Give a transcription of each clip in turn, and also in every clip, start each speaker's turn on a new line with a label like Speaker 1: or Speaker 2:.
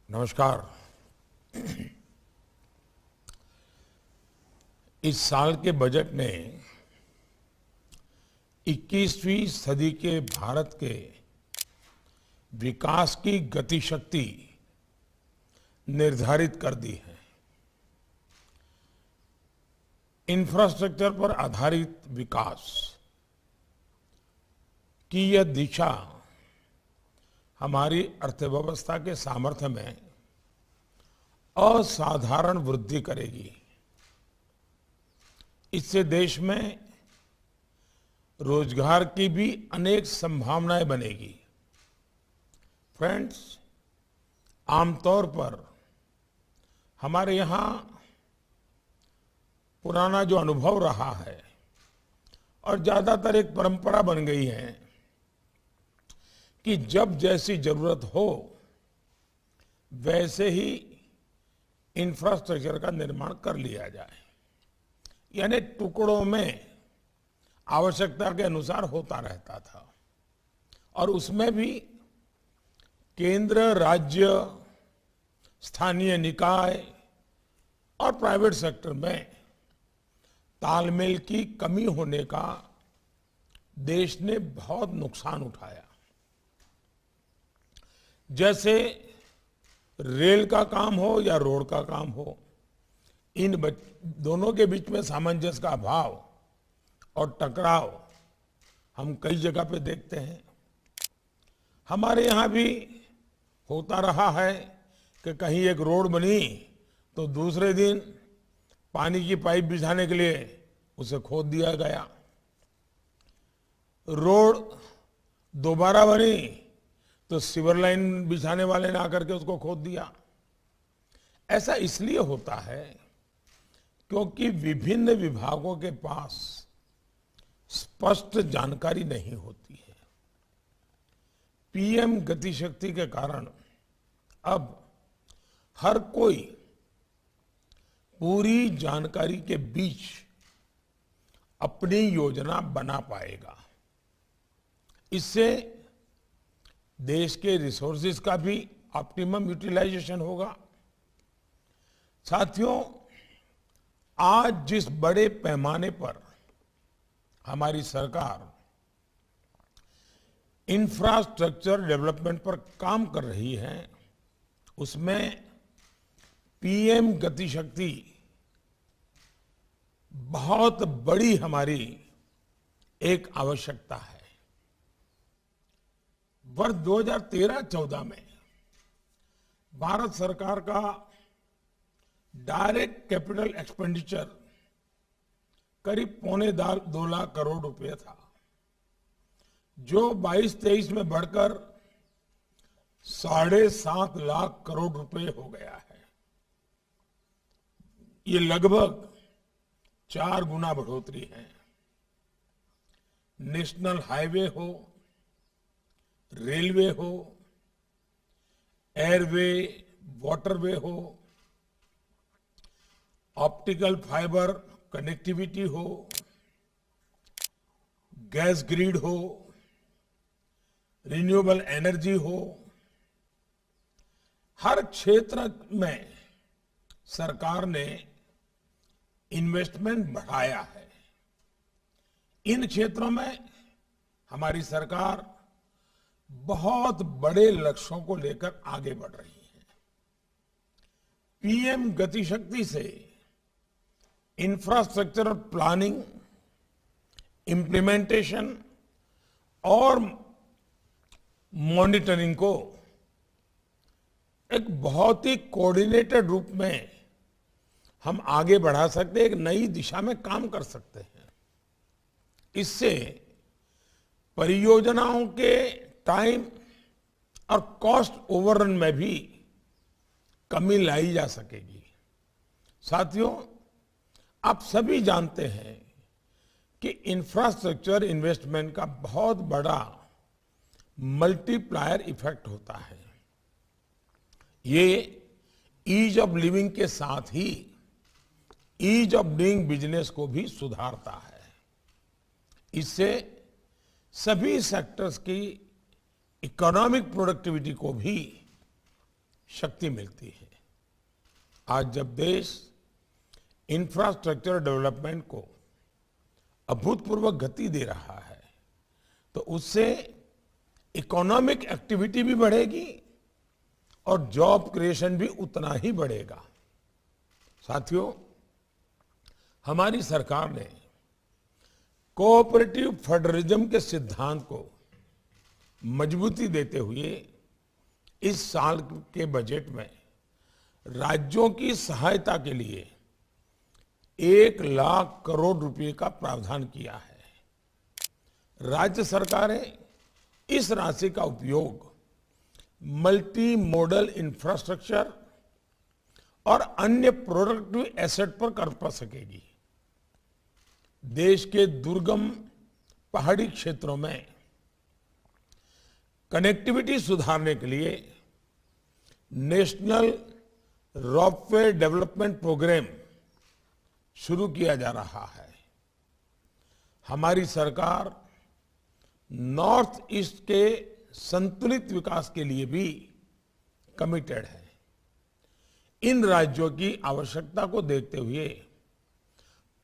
Speaker 1: नमस्कार। इस साल के बजट ने 21वीं सदी के भारत के विकास की गति शक्ति निर्धारित कर दी है। इंफ्रास्ट्रक्चर पर आधारित विकास की यह दिशा हमारी अर्थव्यवस्था के सामर्थ्य में असाधारण वृद्धि करेगी। इससे देश में रोजगार की भी अनेक संभावनाएं बनेगी। फ्रेंड्स, आमतौर पर हमारे यहाँ पुराना जो अनुभव रहा है और ज्यादातर एक परंपरा बन गई है कि जब जैसी जरूरत हो वैसे ही इंफ्रास्ट्रक्चर का निर्माण कर लिया जाए, यानी टुकड़ों में आवश्यकता के अनुसार होता रहता था। और उसमें भी केंद्र, राज्य, स्थानीय निकाय और प्राइवेट सेक्टर में तालमेल की कमी होने का देश ने बहुत नुकसान उठाया। जैसे रेल का काम हो या रोड का काम हो, इन दोनों के बीच में सामंजस्य का अभाव और टकराव हम कई जगह पे देखते हैं। हमारे यहाँ भी होता रहा है कि कहीं एक रोड बनी तो दूसरे दिन पानी की पाइप बिछाने के लिए उसे खोद दिया गया। रोड दोबारा बनी तो सीवर लाइन बिछाने वाले ने आकर के उसको खोद दिया। ऐसा इसलिए होता है क्योंकि विभिन्न विभागों के पास स्पष्ट जानकारी नहीं होती है। पीएम गति शक्ति के कारण अब हर कोई पूरी जानकारी के बीच अपनी योजना बना पाएगा। इससे देश के रिसोर्सेज का भी ऑप्टिमम यूटिलाइजेशन होगा। साथियों, आज जिस बड़े पैमाने पर हमारी सरकार इंफ्रास्ट्रक्चर डेवलपमेंट पर काम कर रही है, उसमें पीएम गति शक्ति बहुत बड़ी हमारी एक आवश्यकता है। वर्ष 2013-14 में भारत सरकार का डायरेक्ट कैपिटल एक्सपेंडिचर करीब 2.25 लाख करोड़ रुपए था, जो 22-23 में बढ़कर 7.5 लाख करोड़ रुपए हो गया है। ये लगभग 4 गुना बढ़ोतरी है। नेशनल हाईवे हो, रेलवे हो, एयरवे, वाटरवे हो, ऑप्टिकल फाइबर कनेक्टिविटी हो, गैस ग्रिड हो, रिन्यूएबल एनर्जी हो, हर क्षेत्र में सरकार ने इन्वेस्टमेंट बढ़ाया है। इन क्षेत्रों में हमारी सरकार बहुत बड़े लक्ष्यों को लेकर आगे बढ़ रही है। पीएम गति शक्ति से इंफ्रास्ट्रक्चर प्लानिंग, इंप्लीमेंटेशन और मॉनिटरिंग को एक बहुत ही कोऑर्डिनेटेड रूप में हम आगे बढ़ा सकते हैं, एक नई दिशा में काम कर सकते हैं। इससे परियोजनाओं के टाइम और कॉस्ट ओवररन में भी कमी लाई जा सकेगी। साथियों, आप सभी जानते हैं कि इंफ्रास्ट्रक्चर इन्वेस्टमेंट का बहुत बड़ा मल्टीप्लायर इफेक्ट होता है। ये ईज ऑफ लिविंग के साथ ही ईज ऑफ डूइंग बिजनेस को भी सुधारता है। इससे सभी सेक्टर्स की इकोनॉमिक प्रोडक्टिविटी को भी शक्ति मिलती है। आज जब देश इंफ्रास्ट्रक्चर डेवलपमेंट को अभूतपूर्व गति दे रहा है तो उससे इकोनॉमिक एक्टिविटी भी बढ़ेगी और जॉब क्रिएशन भी उतना ही बढ़ेगा। साथियों, हमारी सरकार ने कोऑपरेटिव फेडरलिज्म के सिद्धांत को मजबूती देते हुए इस साल के बजट में राज्यों की सहायता के लिए 1,00,000 करोड़ रुपए का प्रावधान किया है। राज्य सरकारें इस राशि का उपयोग मल्टी मॉडल इंफ्रास्ट्रक्चर और अन्य प्रोडक्टिव एसेट पर कर सकेगी। देश के दुर्गम पहाड़ी क्षेत्रों में कनेक्टिविटी सुधारने के लिए नेशनल रोपवे डेवलपमेंट प्रोग्राम शुरू किया जा रहा है। हमारी सरकार नॉर्थ ईस्ट के संतुलित विकास के लिए भी कमिटेड है। इन राज्यों की आवश्यकता को देखते हुए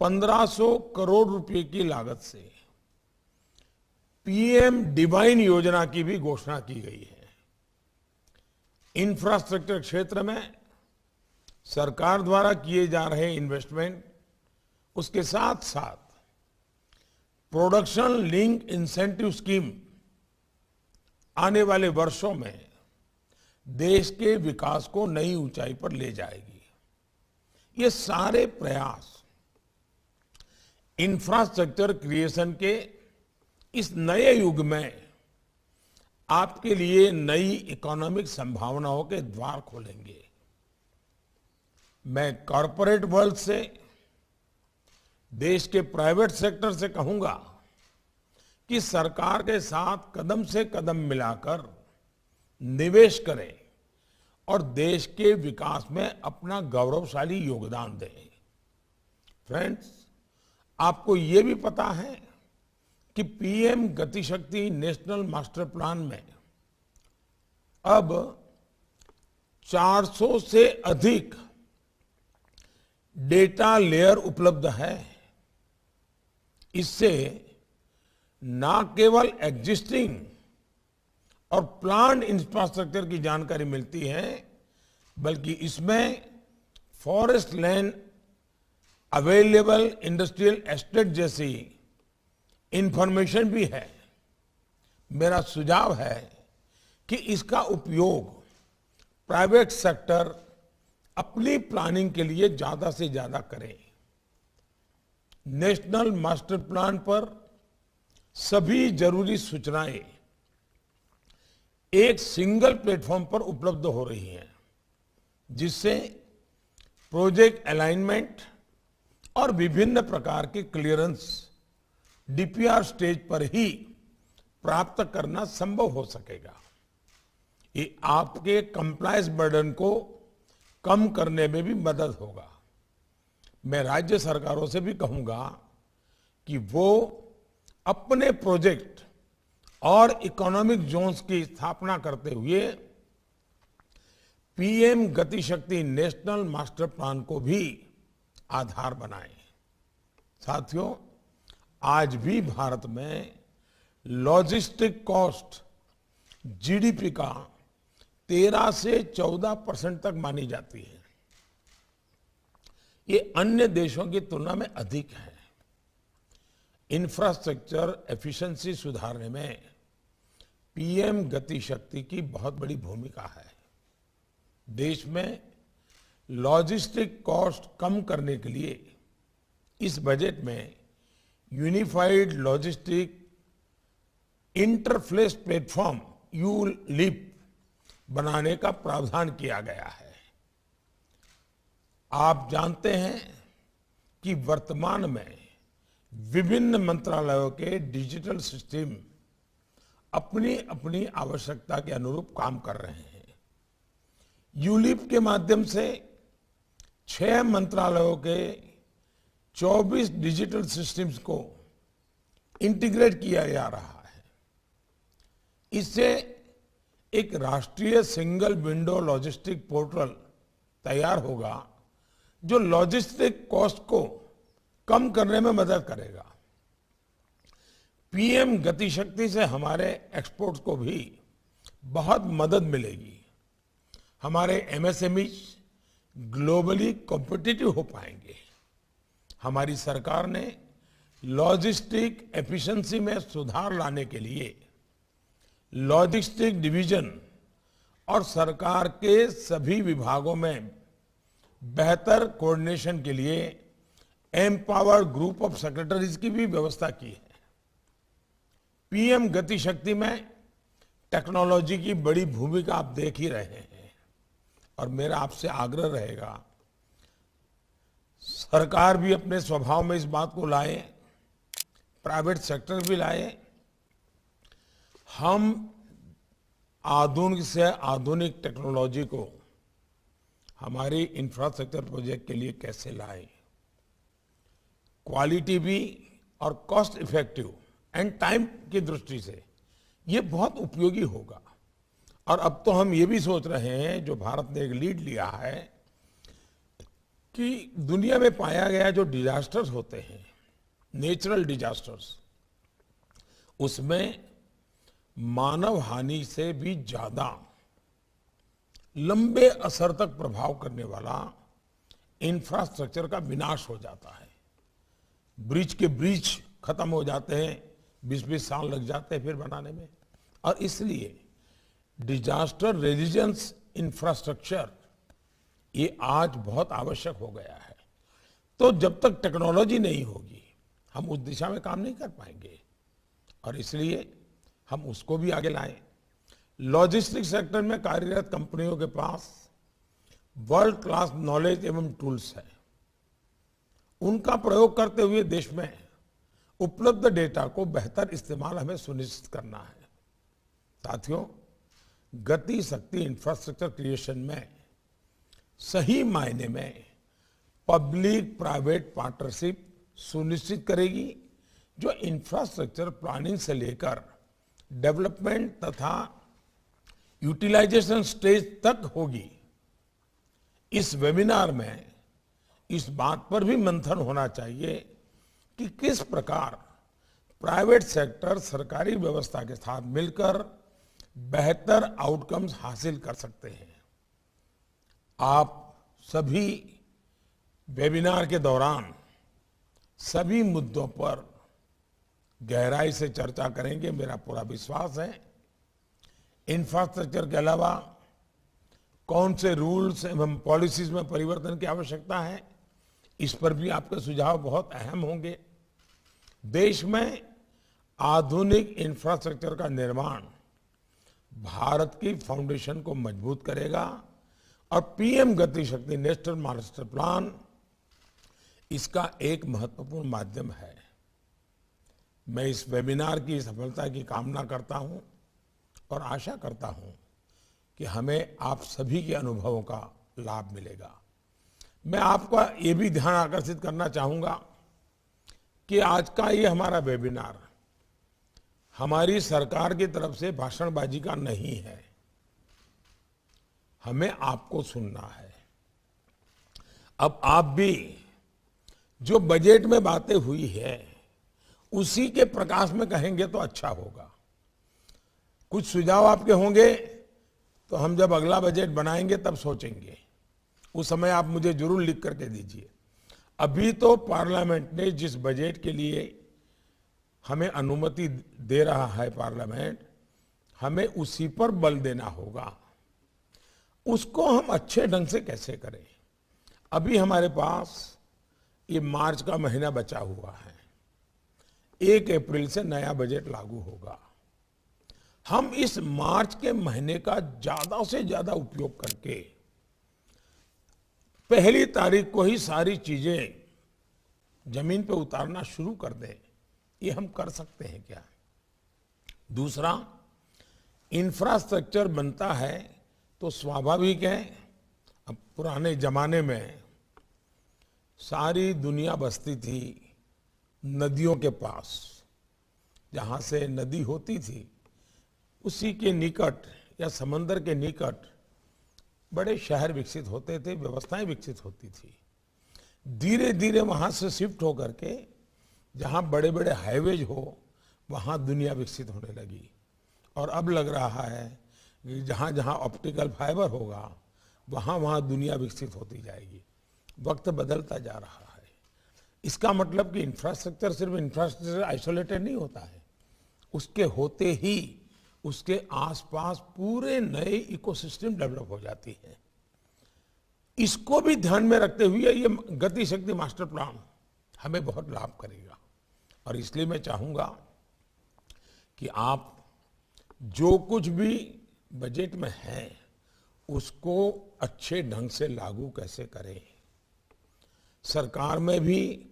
Speaker 1: 1,500 करोड़ रुपए की लागत से पीएम डिवाइन योजना की भी घोषणा की गई है। इंफ्रास्ट्रक्चर क्षेत्र में सरकार द्वारा किए जा रहे इन्वेस्टमेंट, उसके साथ साथ प्रोडक्शन लिंक इंसेंटिव स्कीम आने वाले वर्षों में देश के विकास को नई ऊंचाई पर ले जाएगी। ये सारे प्रयास इंफ्रास्ट्रक्चर क्रिएशन के इस नए युग में आपके लिए नई इकोनॉमिक संभावनाओं के द्वार खोलेंगे। मैं कॉरपोरेट वर्ल्ड से, देश के प्राइवेट सेक्टर से कहूंगा कि सरकार के साथ कदम से कदम मिलाकर निवेश करें और देश के विकास में अपना गौरवशाली योगदान दें। फ्रेंड्स, आपको ये भी पता है कि पीएम गति शक्ति नेशनल मास्टर प्लान में अब 400 से अधिक डेटा लेयर उपलब्ध है। इससे न केवल एग्जिस्टिंग और प्लांट इंफ्रास्ट्रक्चर की जानकारी मिलती है, बल्कि इसमें forest land, available industrial estate जैसी इंफॉर्मेशन भी है। मेरा सुझाव है कि इसका उपयोग प्राइवेट सेक्टर अपनी प्लानिंग के लिए ज्यादा से ज्यादा करें। नेशनल मास्टर प्लान पर सभी जरूरी सूचनाएं एक सिंगल प्लेटफॉर्म पर उपलब्ध हो रही हैं, जिससे प्रोजेक्ट अलाइनमेंट और विभिन्न प्रकार के क्लियरेंस डीपीआर स्टेज पर ही प्राप्त करना संभव हो सकेगा। ये आपके कंप्लायंस बर्डन को कम करने में भी मदद होगा। मैं राज्य सरकारों से भी कहूंगा कि वो अपने प्रोजेक्ट और इकोनॉमिक जोन्स की स्थापना करते हुए पीएम गति शक्ति नेशनल मास्टर प्लान को भी आधार बनाएं। साथियों, आज भी भारत में लॉजिस्टिक कॉस्ट जीडीपी का 13 से 14% तक मानी जाती है। ये अन्य देशों की तुलना में अधिक है। इंफ्रास्ट्रक्चर एफिशिएंसी सुधारने में पीएम गति शक्ति की बहुत बड़ी भूमिका है। देश में लॉजिस्टिक कॉस्ट कम करने के लिए इस बजट में unified logistic interface platform ULIP बनाने का प्रावधान किया गया है। आप जानते हैं कि वर्तमान में विभिन्न मंत्रालयों के डिजिटल सिस्टम अपनी अपनी आवश्यकता के अनुरूप काम कर रहे हैं। यूलिप के माध्यम से 6 मंत्रालयों के 24 डिजिटल सिस्टम्स को इंटीग्रेट किया जा रहा है। इससे एक राष्ट्रीय सिंगल विंडो लॉजिस्टिक पोर्टल तैयार होगा जो लॉजिस्टिक कॉस्ट को कम करने में मदद करेगा। पीएम गति शक्ति से हमारे एक्सपोर्ट्स को भी बहुत मदद मिलेगी। हमारे एमएसएमईज ग्लोबली कॉम्पिटिटिव हो पाएंगे। हमारी सरकार ने लॉजिस्टिक एफिशिएंसी में सुधार लाने के लिए लॉजिस्टिक डिवीजन और सरकार के सभी विभागों में बेहतर कोऑर्डिनेशन के लिए एम्पावर्ड ग्रुप ऑफ सेक्रेटरीज की भी व्यवस्था की है। पीएम गति शक्ति में टेक्नोलॉजी की बड़ी भूमिका आप देख ही रहे हैं और मेरा आपसे आग्रह रहेगा सरकार भी अपने स्वभाव में इस बात को लाए, प्राइवेट सेक्टर भी लाए। हम आधुनिक से आधुनिक टेक्नोलॉजी को हमारी इंफ्रास्ट्रक्चर प्रोजेक्ट के लिए कैसे लाएं, क्वालिटी भी और कॉस्ट इफेक्टिव एंड टाइम की दृष्टि से ये बहुत उपयोगी होगा। और अब तो हम ये भी सोच रहे हैं, जो भारत ने एक लीड लिया है, कि दुनिया में पाया गया जो डिजास्टर्स होते हैं, नेचुरल डिजास्टर्स, उसमें मानव हानि से भी ज्यादा लंबे असर तक प्रभाव करने वाला इंफ्रास्ट्रक्चर का विनाश हो जाता है। ब्रिज के ब्रिज खत्म हो जाते हैं, 20-20 साल लग जाते हैं फिर बनाने में। और इसलिए डिजास्टर रेजिलियंस इंफ्रास्ट्रक्चर ये आज बहुत आवश्यक हो गया है। तो जब तक टेक्नोलॉजी नहीं होगी हम उस दिशा में काम नहीं कर पाएंगे और इसलिए हम उसको भी आगे लाएं। लॉजिस्टिक सेक्टर में कार्यरत कंपनियों के पास वर्ल्ड क्लास नॉलेज एवं टूल्स है। उनका प्रयोग करते हुए देश में उपलब्ध डेटा को बेहतर इस्तेमाल हमें सुनिश्चित करना है। साथियों, गति शक्ति इंफ्रास्ट्रक्चर क्रिएशन में सही मायने में पब्लिक प्राइवेट पार्टनरशिप सुनिश्चित करेगी, जो इंफ्रास्ट्रक्चर प्लानिंग से लेकर डेवलपमेंट तथा यूटिलाइजेशन स्टेज तक होगी। इस वेबिनार में इस बात पर भी मंथन होना चाहिए कि किस प्रकार प्राइवेट सेक्टर सरकारी व्यवस्था के साथ मिलकर बेहतर आउटकम्स हासिल कर सकते हैं। आप सभी वेबिनार के दौरान सभी मुद्दों पर गहराई से चर्चा करेंगे, मेरा पूरा विश्वास है। इंफ्रास्ट्रक्चर के अलावा कौन से रूल्स एवं पॉलिसीज में परिवर्तन की आवश्यकता है, इस पर भी आपके सुझाव बहुत अहम होंगे। देश में आधुनिक इंफ्रास्ट्रक्चर का निर्माण भारत की फाउंडेशन को मजबूत करेगा और पीएम गति शक्ति नेशनल मास्टर प्लान इसका एक महत्वपूर्ण माध्यम है। मैं इस वेबिनार की सफलता की कामना करता हूं और आशा करता हूं कि हमें आप सभी के अनुभवों का लाभ मिलेगा। मैं आपका ये भी ध्यान आकर्षित करना चाहूंगा कि आज का ये हमारा वेबिनार हमारी सरकार की तरफ से भाषणबाजी का नहीं है। हमें आपको सुनना है। अब आप भी जो बजट में बातें हुई है उसी के प्रकाश में कहेंगे तो अच्छा होगा। कुछ सुझाव आपके होंगे तो हम जब अगला बजट बनाएंगे तब सोचेंगे, उस समय आप मुझे जरूर लिख करके दीजिए। अभी तो पार्लियामेंट ने जिस बजट के लिए हमें अनुमति दे रहा है पार्लियामेंट, हमें उसी पर बल देना होगा। उसको हम अच्छे ढंग से कैसे करें। अभी हमारे पास ये मार्च का महीना बचा हुआ है, 1 अप्रैल से नया बजट लागू होगा। हम इस मार्च के महीने का ज्यादा से ज्यादा उपयोग करके 1 तारीख को ही सारी चीजें जमीन पे उतारना शुरू कर दें। ये हम कर सकते हैं क्या? दूसरा, इंफ्रास्ट्रक्चर बनता है तो स्वाभाविक है, अब पुराने जमाने में सारी दुनिया बसती थी नदियों के पास। जहां से नदी होती थी उसी के निकट या समंदर के निकट बड़े शहर विकसित होते थे, व्यवस्थाएं विकसित होती थी। धीरे धीरे वहां से शिफ्ट होकर के जहां बड़े बड़े हाईवेज हो वहां दुनिया विकसित होने लगी। और अब लग रहा है कि जहां जहां ऑप्टिकल फाइबर होगा वहां वहां दुनिया विकसित होती जाएगी। वक्त बदलता जा रहा है। इसका मतलब कि इंफ्रास्ट्रक्चर सिर्फ इंफ्रास्ट्रक्चर आइसोलेटेड नहीं होता है, उसके होते ही उसके आसपास पूरे नए इकोसिस्टम डेवलप हो जाती है। इसको भी ध्यान में रखते हुए ये गति शक्ति मास्टर प्लान हमें बहुत लाभ करेगा। और इसलिए मैं चाहूंगा कि आप जो कुछ भी बजट में है उसको अच्छे ढंग से लागू कैसे करें। सरकार में भी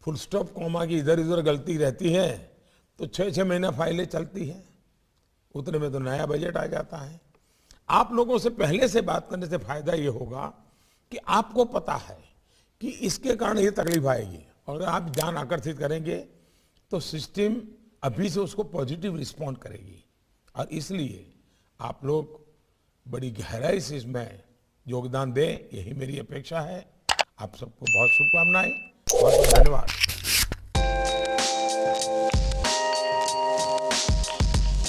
Speaker 1: फुल स्टॉप कॉमा की इधर उधर गलती रहती है तो 6-6 महीना फाइलें चलती हैं, उतने में तो नया बजट आ जाता है। आप लोगों से पहले से बात करने से फायदा ये होगा कि आपको पता है कि इसके कारण ये तकलीफ आएगी, और आप ध्यान आकर्षित करेंगे तो सिस्टम अभी से उसको पॉजिटिव रिस्पॉन्ड करेगी। और इसलिए आप लोग बड़ी गहराई से इसमें योगदान दें, यही मेरी अपेक्षा है। आप सबको बहुत शुभकामनाएं, बहुत धन्यवाद।